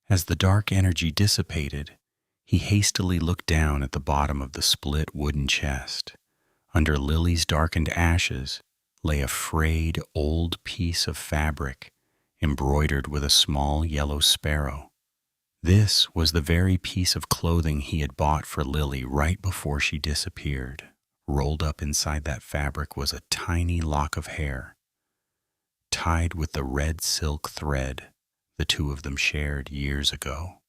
As the dark energy dissipated, he hastily looked down at the bottom of the split wooden chest. Under Lily's darkened ashes lay a frayed old piece of fabric embroidered with a small yellow sparrow. This was the very piece of clothing he had bought for Lily right before she disappeared. Rolled up inside that fabric was a tiny lock of hair, tied with the red silk thread the two of them shared years ago.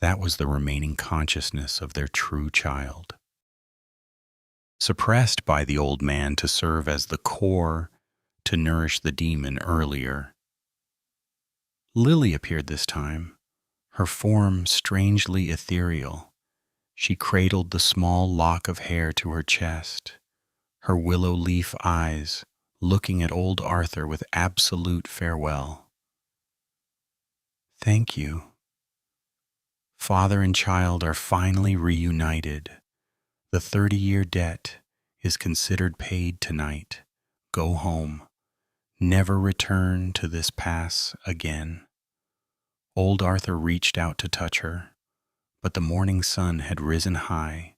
That was the remaining consciousness of their true child, suppressed by the old man to serve as the core to nourish the demon earlier. Lily appeared this time, her form strangely ethereal. She cradled the small lock of hair to her chest, her willow leaf eyes looking at old Arthur with absolute farewell. Thank you. Father and child are finally reunited. The 30-year debt is considered paid tonight. Go home. Never return to this pass again. Old Arthur reached out to touch her, but the morning sun had risen high,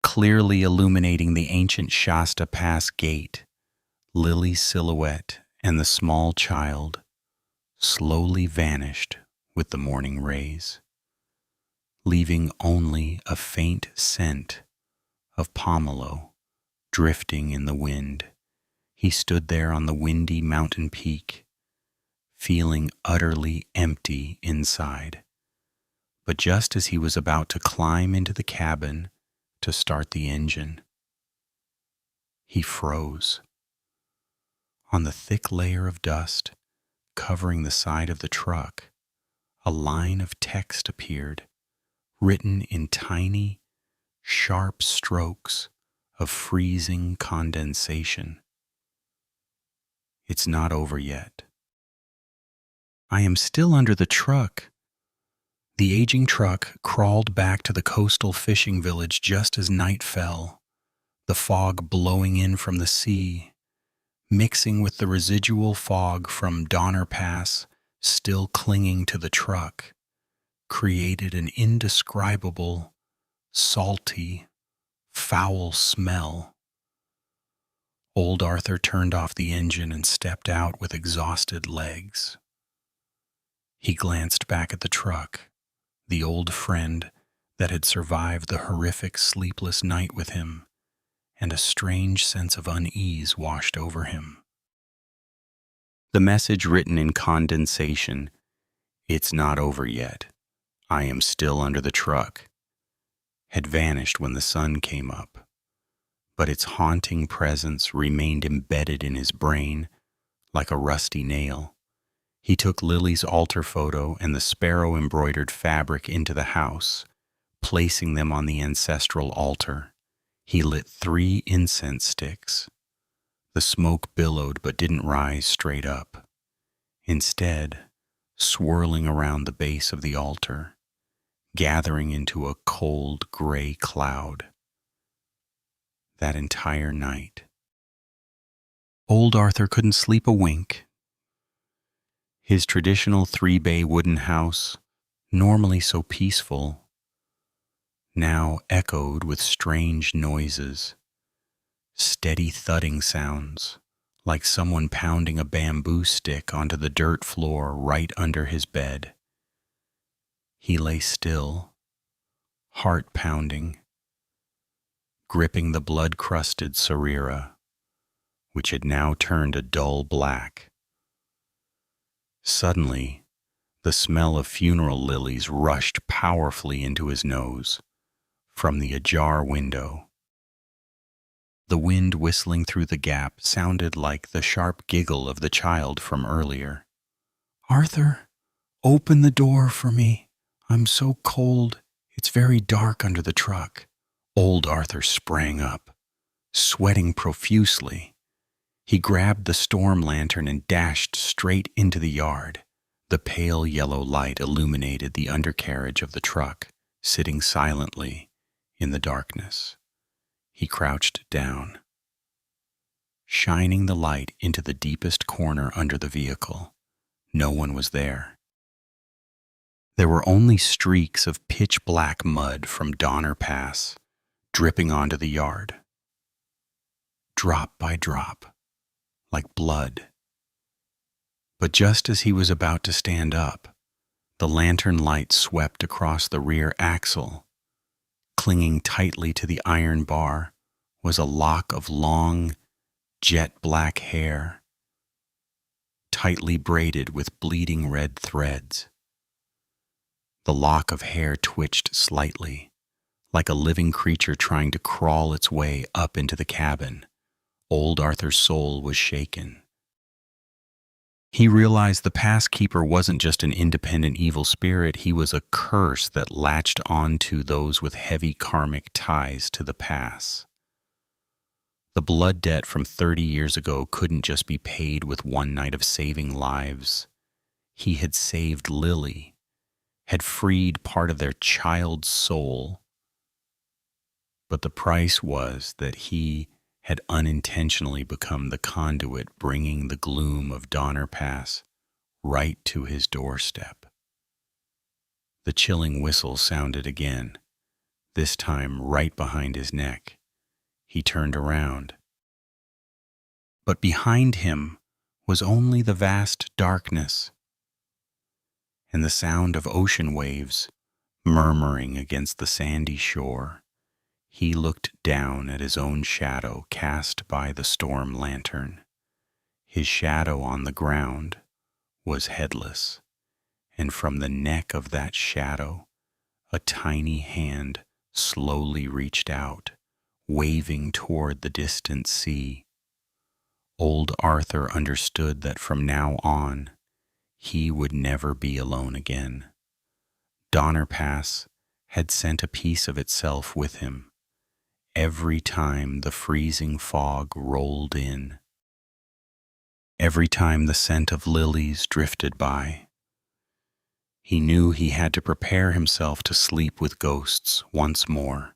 clearly illuminating the ancient Shasta Pass gate. Lily's silhouette and the small child slowly vanished with the morning rays, leaving only a faint scent of pomelo drifting in the wind. He stood there on the windy mountain peak, feeling utterly empty inside. But just as he was about to climb into the cabin to start the engine, he froze. On the thick layer of dust covering the side of the truck, a line of text appeared, written in tiny, sharp strokes of freezing condensation. It's not over yet. I am still under the truck. The aging truck crawled back to the coastal fishing village just as night fell, the fog blowing in from the sea, mixing with the residual fog from Donner Pass still clinging to the truck, created an indescribable, salty, foul smell. Old Arthur turned off the engine and stepped out with exhausted legs. He glanced back at the truck, the old friend that had survived the horrific sleepless night with him, and a strange sense of unease washed over him. The message written in condensation, "It's not over yet. I am still under the truck," had vanished when the sun came up, but its haunting presence remained embedded in his brain like a rusty nail. He took Lily's altar photo and the sparrow-embroidered fabric into the house, placing them on the ancestral altar. He lit 3 incense sticks. The smoke billowed but didn't rise straight up. Instead, swirling around the base of the altar, gathering into a cold gray cloud. That entire night, old Arthur couldn't sleep a wink. His traditional 3-bay wooden house, normally so peaceful, now echoed with strange noises, steady thudding sounds, like someone pounding a bamboo stick onto the dirt floor right under his bed. He lay still, heart pounding, gripping the blood-crusted sarira, which had now turned a dull black. Suddenly, the smell of funeral lilies rushed powerfully into his nose from the ajar window. The wind whistling through the gap sounded like the sharp giggle of the child from earlier. "Arthur, open the door for me. I'm so cold. It's very dark under the truck." Old Arthur sprang up, sweating profusely. He grabbed the storm lantern and dashed straight into the yard. The pale yellow light illuminated the undercarriage of the truck, sitting silently, In the darkness, he crouched down, shining the light into the deepest corner under the vehicle. No one was there. There were only streaks of pitch-black mud from Donner Pass dripping onto the yard, drop by drop, like blood. But just as he was about to stand up, the lantern light swept across the rear axle. Clinging tightly to the iron bar was a lock of long, jet-black hair, tightly braided with bleeding red threads. The lock of hair twitched slightly, like a living creature trying to crawl its way up into the cabin. Old Arthur's soul was shaken. He realized the passkeeper wasn't just an independent evil spirit, he was a curse that latched onto those with heavy karmic ties to the pass. The blood debt from 30 years ago couldn't just be paid with one night of saving lives. He had saved Lily, had freed part of their child's soul. But the price was that he had unintentionally become the conduit bringing the gloom of Donner Pass right to his doorstep. The chilling whistle sounded again, this time right behind his neck. He turned around. But behind him was only the vast darkness and the sound of ocean waves murmuring against the sandy shore. He looked down at his own shadow cast by the storm lantern. His shadow on the ground was headless, and from the neck of that shadow, a tiny hand slowly reached out, waving toward the distant sea. Old Arthur understood that from now on, he would never be alone again. Donner Pass had sent a piece of itself with him. Every time the freezing fog rolled in, every time the scent of lilies drifted by, he knew he had to prepare himself to sleep with ghosts once more.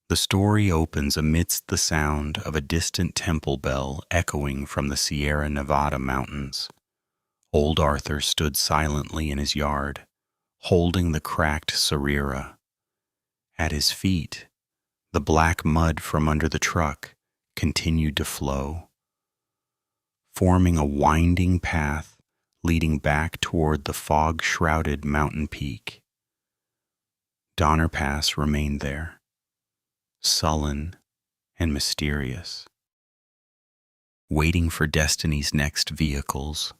The story opens amidst the sound of a distant temple bell echoing from the Sierra Nevada mountains. Old Arthur stood silently in his yard, holding the cracked sarira. At his feet, the black mud from under the truck continued to flow, forming a winding path leading back toward the fog-shrouded mountain peak. Donner Pass remained there, sullen and mysterious, waiting for destiny's next vehicles.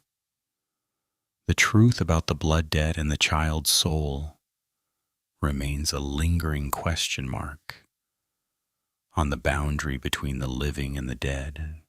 The truth about the blood debt and the child's soul remains a lingering question mark on the boundary between the living and the dead.